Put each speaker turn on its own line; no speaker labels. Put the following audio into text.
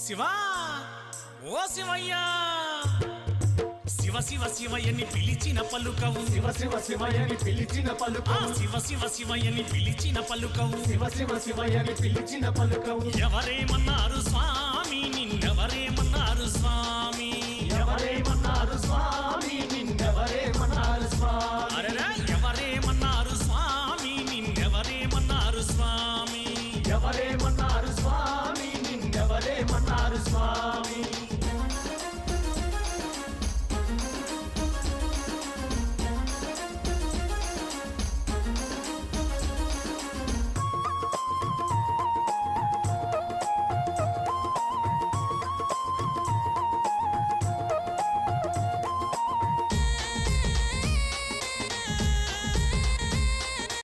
శివా ఓ శివయ్యా శివ శివ శివయ్యని పిలిచిన పలుకవు
శివ శివ శివయ్యని పిలిచిన పలుకవు
శివ శివ శివయ్యని పిలిచిన పలుకవు
శివ శివ శివయ్యని పిలిచిన పలుకవు
ఎవరేమన్నారు స్వామి నిన్నెవరేమన్నారు